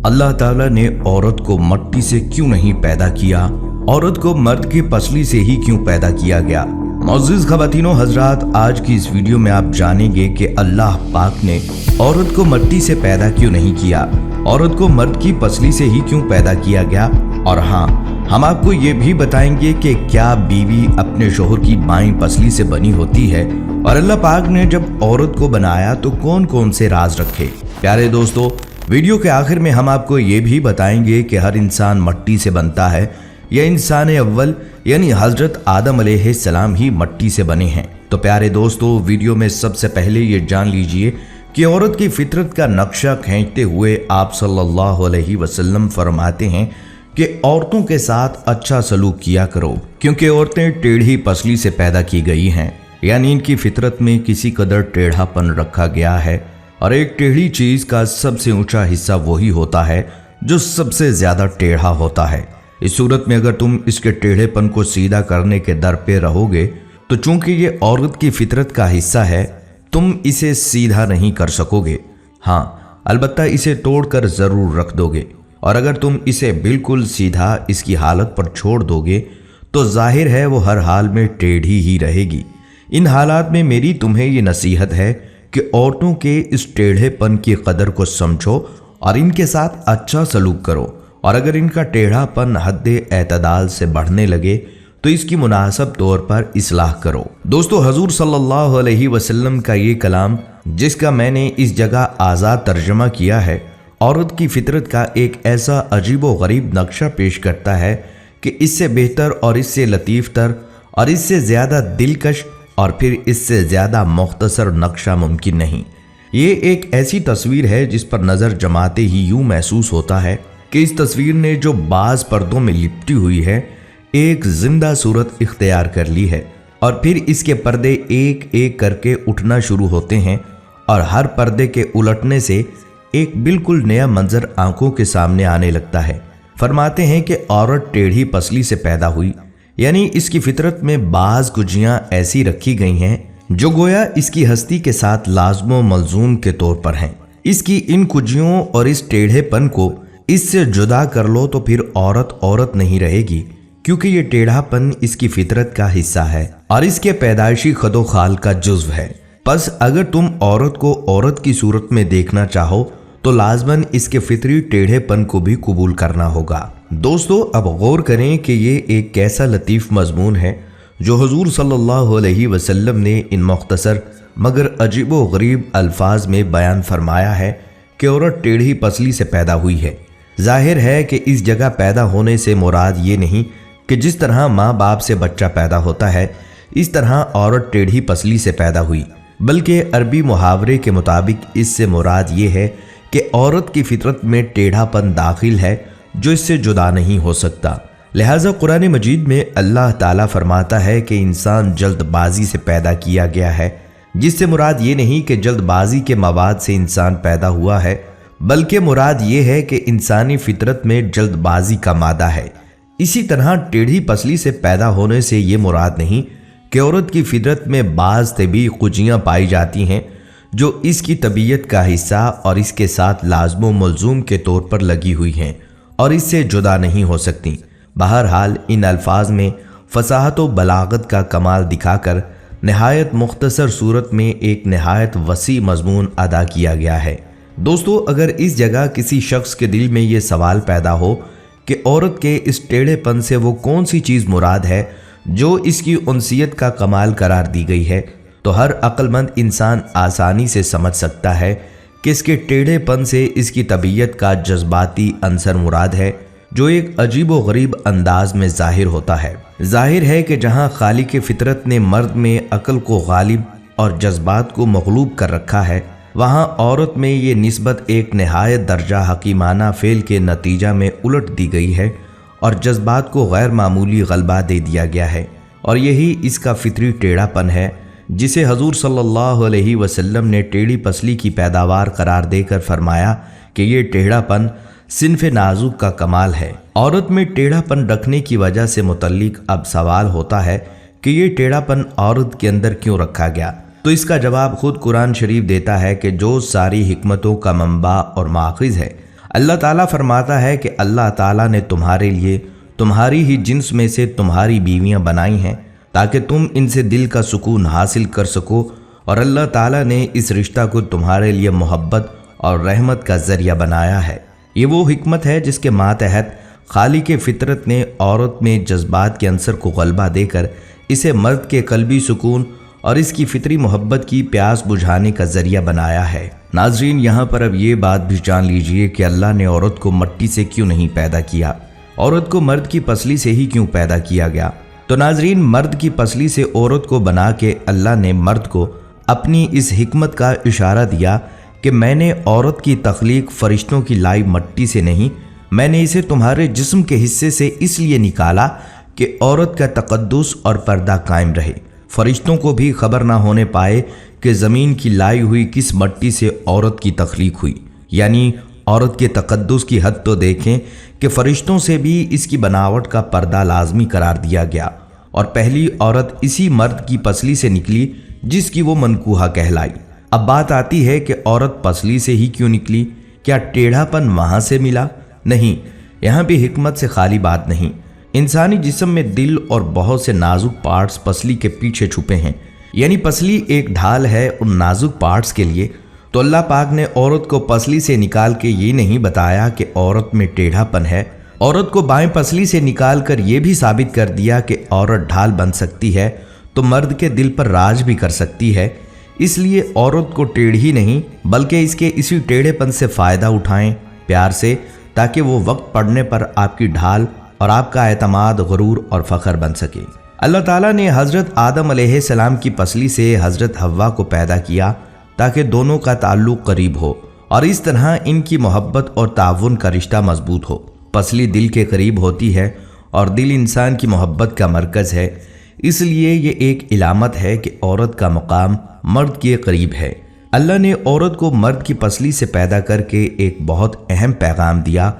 अल्लाह ताला ने औरत को मट्टी से क्यों नहीं पैदा किया? औरत को मर्द की पसली से ही क्यों पैदा किया गया? मुअज़्ज़िज़ ख़वातीनो हज़रात, आज की इस वीडियो में आप जानेंगे कि अल्लाह पाक ने औरत को मट्टी से पैदा क्यों नहीं किया, औरत को मर्द की पसली से ही क्यों पैदा किया गया। और हाँ, हम आपको ये भी बताएंगे कि क्या बीवी अपने शोहर की बाईं पसली से बनी होती है, और अल्लाह पाक ने जब औरत को बनाया तो कौन कौन से राज रखे। प्यारे दोस्तों, वीडियो के आखिर में हम आपको ये भी बताएंगे कि हर इंसान मट्टी से बनता है या इंसान अव्वल यानी हजरत आदम अलैहिस्सलाम ही मट्टी से बने हैं। तो प्यारे दोस्तों, वीडियो में सबसे पहले ये जान लीजिए कि औरत की फितरत का नक्शा खींचते हुए आप सल्लल्लाहु अलैहि वसल्लम फरमाते हैं कि औरतों के साथ अच्छा सलूक किया करो, क्योंकि औरतें टेढ़ी पसली से पैदा की गई हैं, यानी इनकी फितरत में किसी कदर टेढ़ापन रखा गया है। और एक टेढ़ी चीज का सबसे ऊंचा हिस्सा वही होता है जो सबसे ज्यादा टेढ़ा होता है। इस सूरत में अगर तुम इसके टेढ़ेपन को सीधा करने के दर पे रहोगे तो चूंकि ये औरत की फितरत का हिस्सा है, तुम इसे सीधा नहीं कर सकोगे। हाँ, अलबत्ता इसे तोड़कर जरूर रख दोगे, और अगर तुम इसे बिल्कुल सीधा इसकी हालत पर छोड़ दोगे तो जाहिर है वो हर हाल में टेढ़ी ही रहेगी। इन हालात में मेरी तुम्हें ये नसीहत है कि औरतों के इस टेढ़ेपन की कदर को समझो और इनके साथ अच्छा सलूक करो, और अगर इनका टेढ़ापन हद्दे एतदाल से बढ़ने लगे तो इसकी मुनासिब तौर पर इस्लाह करो। दोस्तों, हजूर सल्लल्लाहु अलैहि वसल्लम का ये कलाम, जिसका मैंने इस जगह आज़ाद तर्जमा किया है, औरत की फितरत का एक ऐसा अजीबो गरीब नक्शा पेश करता है कि इससे बेहतर और इससे लतीफ़ तर और इससे ज़्यादा दिलकश और फिर इससे ज़्यादा मुख्तसर नक्शा मुमकिन नहीं। ये एक ऐसी तस्वीर है जिस पर नज़र जमाते ही यूँ महसूस होता है कि इस तस्वीर ने जो बाज़ पर्दों में लिपटी हुई है, एक जिंदा सूरत इख्तियार कर ली है, और फिर इसके पर्दे एक एक करके उठना शुरू होते हैं, और हर पर्दे के उलटने से एक बिल्कुल नया मंजर आंखों के सामने आने लगता है। फरमाते हैं कि औरत टेढ़ी पसली से पैदा हुई, यानी इसकी फितरत में बाज गुजियां ऐसी रखी गई हैं जो गोया इसकी हस्ती के साथ लाजमो मलजूम के तौर पर हैं। इसकी इन कुजियों और इस टेढ़ेपन को इससे जुदा कर लो तो फिर औरत औरत नहीं रहेगी, क्योंकि ये टेढ़ापन इसकी फितरत का हिस्सा है और इसके पैदाइशी खदो खाल का जुज्व है। बस अगर तुम औरत को औरत की सूरत में देखना चाहो तो लाजमन इसके फितरी टेढ़ेपन को भी कबूल करना होगा। दोस्तों, अब गौर करें कि ये एक कैसा लतीफ़ मजमून है जो हुजूर सल्लल्लाहु अलैहि वसल्लम ने इन मुख्तसर मगर अजीबो गरीब अल्फाज में बयान फरमाया है कि औरत टेढ़ी पसली से पैदा हुई है। जाहिर है कि इस जगह पैदा होने से मुराद ये नहीं कि जिस तरह माँ बाप से बच्चा पैदा होता है इस तरह औरत टेढ़ी पसली से पैदा हुई, बल्कि अरबी मुहावरे के मुताबिक इससे मुराद ये है कि औरत की फितरत में टेढ़ापन दाखिल है जो इससे जुदा नहीं हो सकता। लिहाजा कुरान मजीद में अल्लाह ताला फरमाता है कि इंसान जल्दबाजी से पैदा किया गया है, जिससे मुराद ये नहीं कि जल्दबाजी के मवाद से इंसान पैदा हुआ है, बल्कि मुराद ये है कि इंसानी फितरत में जल्दबाजी का मादा है। इसी तरह टेढ़ी पसली से पैदा होने से ये मुराद नहीं कि औरत की फितरत में बाज तबी कुजियाँ पाई जाती हैं जो इसकी तबीयत का हिस्सा और इसके साथ लाजमो मलजूम के तौर पर लगी हुई हैं और इससे जुदा नहीं हो सकती। बहरहाल इन अल्फाज में फसाहत व बलागत का कमाल दिखाकर नहायत मुख्तसर सूरत में एक नहायत वसी मजमून अदा किया गया है। दोस्तों, अगर इस जगह किसी शख्स के दिल में ये सवाल पैदा हो कि औरत के इस टेढ़ेपन से वो कौन सी चीज़ मुराद है जो इसकी उनसियत का कमाल करार दी गई है, तो हर अक्लमंद इंसान आसानी से समझ सकता है कि इसके टेढ़ेपन से इसकी तबीयत का जज्बाती अंसर मुराद है जो एक अजीबो गरीब अंदाज में जाहिर होता है। जाहिर है कि जहाँ खालिक फितरत ने मर्द में अक्ल को गालिब और जज्बात को मगलूब कर रखा है, वहाँ औरत में ये निस्बत एक नहायत दर्जा हकीमाना फेल के नतीजा में उलट दी गई है और जज्बात को गैर मामूली गलबा दे दिया गया है, और यही इसका फितरी टेढ़ापन है जिसे हजूर सल्लल्लाहु अलैहि वसल्लम ने टेढ़ी पसली की पैदावार करार देकर फरमाया कि ये टेढ़ापन सिन्फ नाजुक का कमाल है। औरत में टेढ़ापन रखने की वजह से मुतल्लिक अब सवाल होता है कि ये टेढ़ापन औरत के अंदर क्यों रखा गया, तो इसका जवाब खुद कुरान शरीफ देता है कि जो सारी हिकमतों का मंबा और माखिज है, اللہ تعالیٰ فرماتا ہے کہ اللہ تعالیٰ نے تمہارے لیے تمہاری ہی جنس میں سے تمہاری بیویاں بنائی ہیں تاکہ تم ان سے دل کا سکون حاصل کر سکو، اور اللہ تعالیٰ نے اس رشتہ کو تمہارے لیے محبت اور رحمت کا ذریعہ بنایا ہے۔ یہ وہ حکمت ہے جس کے ماتحت خالق فطرت نے عورت میں جذبات کے عنصر کو غلبہ دے کر اسے مرد کے قلبی سکون اور اس کی فطری محبت کی پیاس بجھانے کا ذریعہ بنایا ہے۔ ناظرین، یہاں پر اب یہ بات بھی جان لیجئے کہ اللہ نے عورت کو مٹی سے کیوں نہیں پیدا کیا، عورت کو مرد کی پسلی سے ہی کیوں پیدا کیا گیا؟ تو ناظرین، مرد کی پسلی سے عورت کو بنا کے اللہ نے مرد کو اپنی اس حکمت کا اشارہ دیا کہ میں نے عورت کی تخلیق فرشتوں کی لائی مٹی سے نہیں، میں نے اسے تمہارے جسم کے حصے سے اس لیے نکالا کہ عورت کا تقدس اور پردہ قائم رہے، فرشتوں کو بھی خبر نہ ہونے پائے کہ زمین کی لائی ہوئی کس مٹی سے عورت کی تخلیق ہوئی۔ یعنی عورت کے تقدس کی حد تو دیکھیں کہ فرشتوں سے بھی اس کی بناوٹ کا پردہ لازمی قرار دیا گیا، اور پہلی عورت اسی مرد کی پسلی سے نکلی جس کی وہ منکوحہ کہلائی۔ اب بات آتی ہے کہ عورت پسلی سے ہی کیوں نکلی؟ کیا ٹیڑھا پن وہاں سے ملا؟ نہیں، یہاں بھی حکمت سے خالی بات نہیں۔ انسانی جسم میں دل اور بہت سے نازک پارٹس پسلی کے پیچھے چھپے ہیں، یعنی پسلی ایک ڈھال ہے ان نازک پارٹس کے لیے۔ تو اللہ پاک نے عورت کو پسلی سے نکال کے یہ نہیں بتایا کہ عورت میں ٹیڑھا پن ہے، عورت کو بائیں پسلی سے نکال کر یہ بھی ثابت کر دیا کہ عورت ڈھال بن سکتی ہے تو مرد کے دل پر راج بھی کر سکتی ہے۔ اس لیے عورت کو ٹیڑھی نہیں بلکہ اس کے اسی ٹیڑھے پن سے فائدہ اٹھائیں پیار سے، تاکہ وہ وقت پڑنے پر آپ کی ڈھال اور آپ کا اعتماد، غرور اور فخر بن سکے۔ اللہ تعالیٰ نے حضرت آدم علیہ السلام کی پسلی سے حضرت حوا کو پیدا کیا تاکہ دونوں کا تعلق قریب ہو اور اس طرح ان کی محبت اور تعاون کا رشتہ مضبوط ہو۔ پسلی دل کے قریب ہوتی ہے اور دل انسان کی محبت کا مرکز ہے، اس لیے یہ ایک علامت ہے کہ عورت کا مقام مرد کے قریب ہے۔ اللہ نے عورت کو مرد کی پسلی سے پیدا کر کے ایک بہت اہم پیغام دیا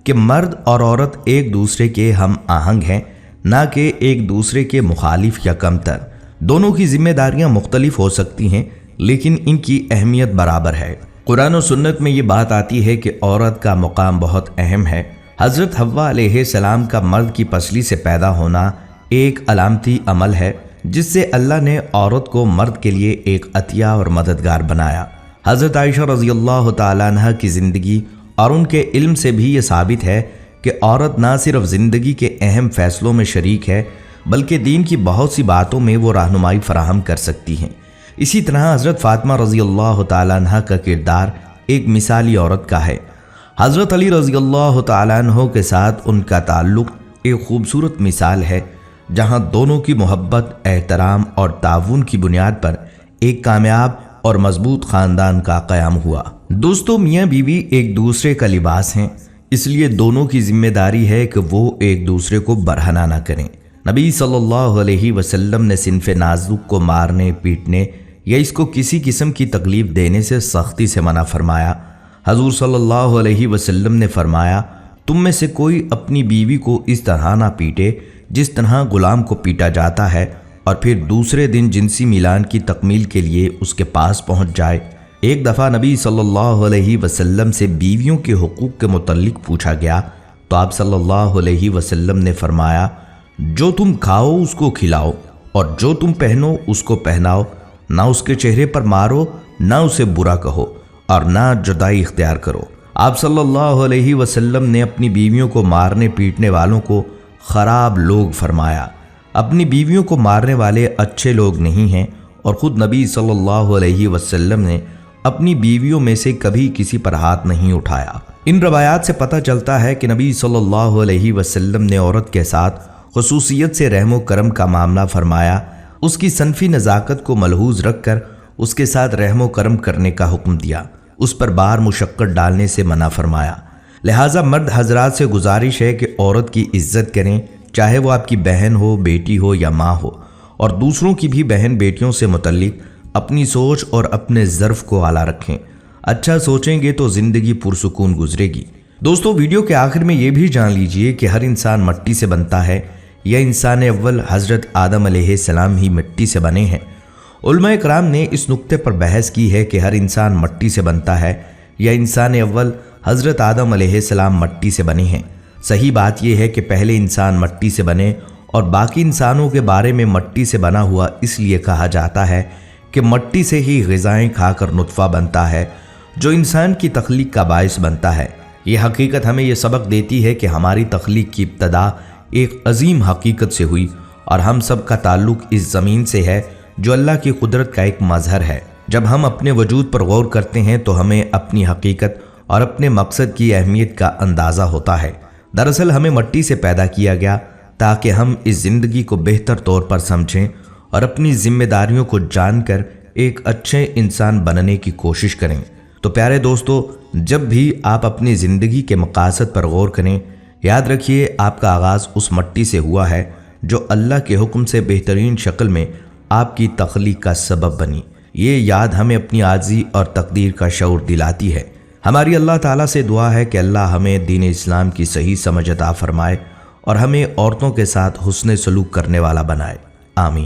کہ مرد اور عورت ایک دوسرے کے ہم آہنگ ہیں، نہ کہ ایک دوسرے کے مخالف یا کمتر۔ دونوں کی ذمہ داریاں مختلف ہو سکتی ہیں لیکن ان کی اہمیت برابر ہے۔ قرآن و سنت میں یہ بات آتی ہے کہ عورت کا مقام بہت اہم ہے۔ حضرت حوا علیہ السلام کا مرد کی پسلی سے پیدا ہونا ایک علامتی عمل ہے جس سے اللہ نے عورت کو مرد کے لیے ایک عطیہ اور مددگار بنایا۔ حضرت عائشہ رضی اللہ تعالیٰ عنہ کی زندگی اور ان کے علم سے بھی یہ ثابت ہے کہ عورت نہ صرف زندگی کے اہم فیصلوں میں شریک ہے بلکہ دین کی بہت سی باتوں میں وہ رہنمائی فراہم کر سکتی ہیں۔ اسی طرح حضرت فاطمہ رضی اللہ تعالیٰ عنہ کا کردار ایک مثالی عورت کا ہے۔ حضرت علی رضی اللہ تعالیٰ عنہ کے ساتھ ان کا تعلق ایک خوبصورت مثال ہے جہاں دونوں کی محبت، احترام اور تعاون کی بنیاد پر ایک کامیاب اور مضبوط خاندان کا قیام ہوا۔ دوستو، میاں بیوی ایک دوسرے کا لباس ہیں، اس لیے دونوں کی ذمہ داری ہے کہ وہ ایک دوسرے کو برہنہ نہ کریں۔ نبی صلی اللہ علیہ وسلم نے صنف نازک کو مارنے، پیٹنے یا اس کو کسی قسم کی تکلیف دینے سے سختی سے منع فرمایا۔ حضور صلی اللہ علیہ وسلم نے فرمایا، تم میں سے کوئی اپنی بیوی کو اس طرح نہ پیٹے جس طرح غلام کو پیٹا جاتا ہے اور پھر دوسرے دن جنسی میلان کی تکمیل کے لیے اس کے پاس پہنچ جائے۔ ایک دفعہ نبی صلی اللہ علیہ وسلم سے بیویوں کے حقوق کے متعلق پوچھا گیا تو آپ صلی اللہ علیہ وسلم نے فرمایا، جو تم کھاؤ اس کو کھلاؤ اور جو تم پہنو اس کو پہناؤ، نہ اس کے چہرے پر مارو، نہ اسے برا کہو اور نہ جدائی اختیار کرو۔ آپ صلی اللہ علیہ وسلم نے اپنی بیویوں کو مارنے پیٹنے والوں کو خراب لوگ فرمایا۔ اپنی بیویوں کو مارنے والے اچھے لوگ نہیں ہیں، اور خود نبی صلی اللہ علیہ وسلم نے اپنی بیویوں میں سے کبھی کسی پر ہاتھ نہیں اٹھایا۔ ان روایات سے پتہ چلتا ہے کہ نبی صلی اللہ علیہ وسلم نے عورت کے ساتھ خصوصیت سے رحم و کرم کا معاملہ فرمایا، اس کی صنفی نزاکت کو ملحوظ رکھ کر اس کے ساتھ رحم و کرم کرنے کا حکم دیا، اس پر بار مشقت ڈالنے سے منع فرمایا۔ لہٰذا مرد حضرات سے گزارش ہے کہ عورت کی عزت کریں، چاہے وہ آپ کی بہن ہو، بیٹی ہو یا ماں ہو، اور دوسروں کی بھی بہن بیٹیوں سے متعلق اپنی سوچ اور اپنے ظرف کو اعلیٰ رکھیں۔ اچھا سوچیں گے تو زندگی پرسکون گزرے گی۔ دوستو، ویڈیو کے آخر میں یہ بھی جان لیجئے کہ ہر انسان مٹی سے بنتا ہے یا انسان اول حضرت آدم علیہ السلام ہی مٹی سے بنے ہیں۔ علماء کرام نے اس نقطے پر بحث کی ہے کہ ہر انسان مٹی سے بنتا ہے یا انسان اول हज़रत आदम अलैहिस्सलाम मट्टी से बने हैं। सही बात यह है कि पहले इंसान मट्टी से बने और बाकी इंसानों के बारे में मट्टी से बना हुआ इसलिए कहा जाता है कि मट्टी से ही ग़िज़ाएं खाकर नुत्फ़ा बनता है जो इंसान की तख्लीक का बायस बनता है। ये हकीकत हमें यह सबक देती है कि हमारी तख्लीक की इब्तदा एक अजीम हकीकत से हुई और हम सब का ताल्लुक़ इस ज़मीन से है जो अल्लाह की कुदरत का एक मज़हर है। जब हम अपने वजूद पर गौर करते हैं तो हमें अपनी हकीकत और अपने मकसद की अहमियत का अंदाज़ा होता है। दरअसल हमें मट्टी से पैदा किया गया ताकि हम इस ज़िंदगी को बेहतर तौर पर समझें और अपनी जिम्मेदारियों को जानकर एक अच्छे इंसान बनने की कोशिश करें। तो प्यारे दोस्तों, जब भी आप अपनी ज़िंदगी के मकासद पर गौर करें, याद रखिए आपका आगाज़ उस मट्टी से हुआ है जो अल्लाह के हुक्म से बेहतरीन शक्ल में आपकी तख्लीक का सबब बनी। ये याद हमें अपनी आजी और तकदीर का शऊर दिलाती है। हमारी अल्लाह ताला से दुआ है कि अल्लाह हमें दीन इस्लाम की सही समझ अता फरमाए और हमें औरतों के साथ हुस्न सलूक करने वाला बनाए। आमीन।